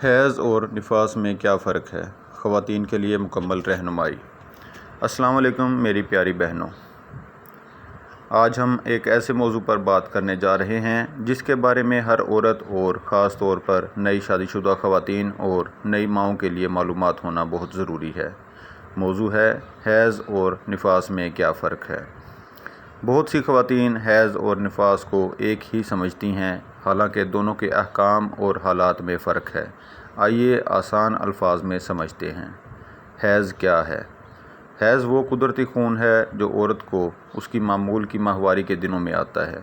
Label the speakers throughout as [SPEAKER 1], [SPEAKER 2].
[SPEAKER 1] حیض اور نفاس میں کیا فرق ہے؟ خواتین کے لیے مکمل رہنمائی۔ السلام علیکم میری پیاری بہنوں، آج ہم ایک ایسے موضوع پر بات کرنے جا رہے ہیں جس کے بارے میں ہر عورت اور خاص طور پر نئی شادی شدہ خواتین اور نئی ماؤں کے لیے معلومات ہونا بہت ضروری ہے۔ موضوع ہے حیض اور نفاس میں کیا فرق ہے۔ بہت سی خواتین حیض اور نفاس کو ایک ہی سمجھتی ہیں، حالانکہ دونوں کے احکام اور حالات میں فرق ہے۔ آئیے آسان الفاظ میں سمجھتے ہیں۔ حیض کیا ہے؟ حیض وہ قدرتی خون ہے جو عورت کو اس کی معمول کی ماہواری کے دنوں میں آتا ہے۔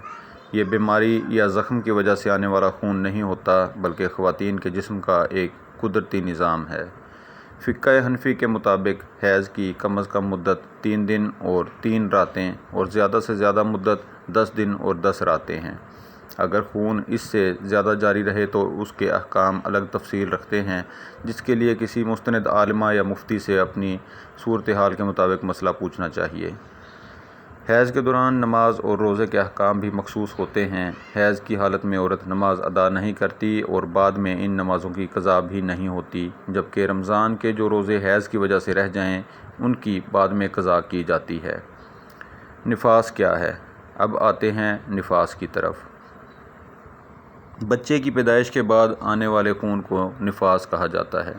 [SPEAKER 1] یہ بیماری یا زخم کی وجہ سے آنے والا خون نہیں ہوتا، بلکہ خواتین کے جسم کا ایک قدرتی نظام ہے۔ فقہ حنفی کے مطابق حیض کی کم از کم مدت 3 دن اور 3 راتیں اور زیادہ سے زیادہ مدت 10 دن اور 10 راتیں ہیں۔ اگر خون اس سے زیادہ جاری رہے تو اس کے احکام الگ تفصیل رکھتے ہیں، جس کے لیے کسی مستند عالمہ یا مفتی سے اپنی صورتحال کے مطابق مسئلہ پوچھنا چاہیے۔ حیض کے دوران نماز اور روزے کے احکام بھی مخصوص ہوتے ہیں۔ حیض کی حالت میں عورت نماز ادا نہیں کرتی اور بعد میں ان نمازوں کی قضا بھی نہیں ہوتی، جبکہ رمضان کے جو روزے حیض کی وجہ سے رہ جائیں ان کی بعد میں قضا کی جاتی ہے۔ نفاس کیا ہے؟ اب آتے ہیں نفاس کی طرف۔ بچے کی پیدائش کے بعد آنے والے خون کو نفاس کہا جاتا ہے،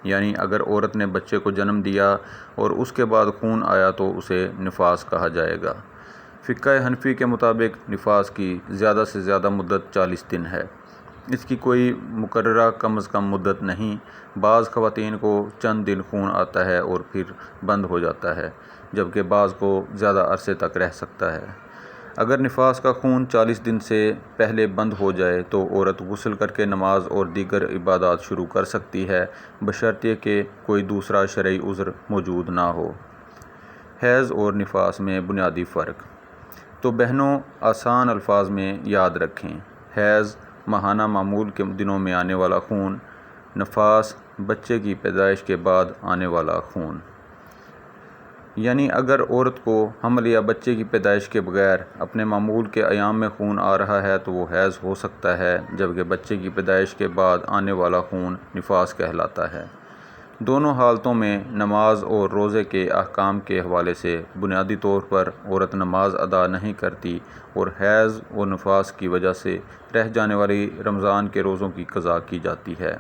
[SPEAKER 1] یعنی اگر عورت نے بچے کو جنم دیا اور اس کے بعد خون آیا تو اسے نفاس کہا جائے گا۔ فقہ حنفی کے مطابق نفاس کی زیادہ سے زیادہ مدت 40 دن ہے۔ اس کی کوئی مقررہ کم از کم مدت نہیں۔ بعض خواتین کو چند دن خون آتا ہے اور پھر بند ہو جاتا ہے، جبکہ بعض کو زیادہ عرصے تک رہ سکتا ہے۔ اگر نفاس کا خون 40 دن سے پہلے بند ہو جائے تو عورت غسل کر کے نماز اور دیگر عبادات شروع کر سکتی ہے، بشرطیہ کہ کوئی دوسرا شرعی عذر موجود نہ ہو۔ حیض اور نفاس میں بنیادی فرق۔ تو بہنوں، آسان الفاظ میں یاد رکھیں۔ حیض ماہانہ معمول کے دنوں میں آنے والا خون، نفاس بچے کی پیدائش کے بعد آنے والا خون۔ یعنی اگر عورت کو حمل یا بچے کی پیدائش کے بغیر اپنے معمول کے ایام میں خون آ رہا ہے تو وہ حیض ہو سکتا ہے، جبکہ بچے کی پیدائش کے بعد آنے والا خون نفاس کہلاتا ہے۔ دونوں حالتوں میں نماز اور روزے کے احکام کے حوالے سے بنیادی طور پر عورت نماز ادا نہیں کرتی اور حیض و نفاس کی وجہ سے رہ جانے والی رمضان کے روزوں کی قضا کی جاتی ہے۔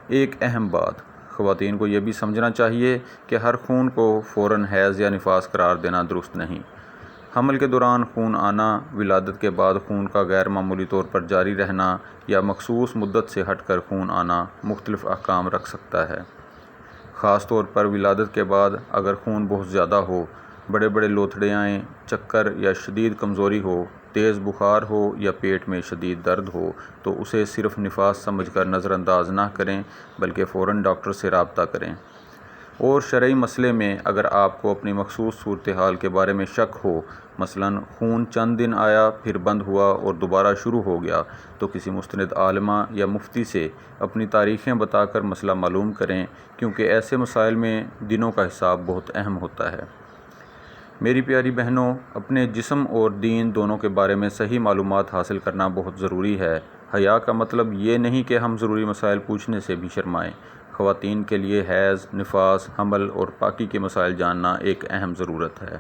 [SPEAKER 1] ایک اہم بات، خواتین کو یہ بھی سمجھنا چاہیے کہ ہر خون کو فوراً حیض یا نفاس قرار دینا درست نہیں۔ حمل کے دوران خون آنا، ولادت کے بعد خون کا غیر معمولی طور پر جاری رہنا یا مخصوص مدت سے ہٹ کر خون آنا مختلف احکام رکھ سکتا ہے۔ خاص طور پر ولادت کے بعد اگر خون بہت زیادہ ہو، بڑے بڑے لوتھڑے آئیں، چکر یا شدید کمزوری ہو، تیز بخار ہو یا پیٹ میں شدید درد ہو تو اسے صرف نفاس سمجھ کر نظر انداز نہ کریں، بلکہ فوراً ڈاکٹر سے رابطہ کریں۔ اور شرعی مسئلے میں اگر آپ کو اپنی مخصوص صورتحال کے بارے میں شک ہو، مثلاً خون چند دن آیا پھر بند ہوا اور دوبارہ شروع ہو گیا، تو کسی مستند عالمہ یا مفتی سے اپنی تاریخیں بتا کر مسئلہ معلوم کریں، کیونکہ ایسے مسائل میں دنوں کا حساب بہت اہم ہوتا ہے۔ میری پیاری بہنوں، اپنے جسم اور دین دونوں کے بارے میں صحیح معلومات حاصل کرنا بہت ضروری ہے۔ حیا کا مطلب یہ نہیں کہ ہم ضروری مسائل پوچھنے سے بھی شرمائیں۔ خواتین کے لیے حیض، نفاس، حمل اور پاکی کے مسائل جاننا ایک اہم ضرورت ہے۔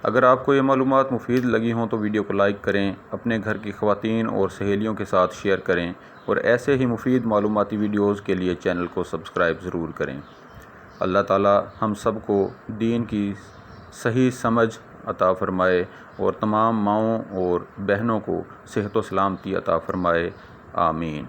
[SPEAKER 1] اگر آپ کو یہ معلومات مفید لگی ہوں تو ویڈیو کو لائک کریں، اپنے گھر کی خواتین اور سہیلیوں کے ساتھ شیئر کریں اور ایسے ہی مفید معلوماتی ویڈیوز کے لیے چینل کو سبسکرائب ضرور کریں۔ اللہ تعالی ہم سب کو دین کی صحیح سمجھ عطا فرمائے اور تمام ماؤں اور بہنوں کو صحت و سلامتی عطا فرمائے۔ آمین۔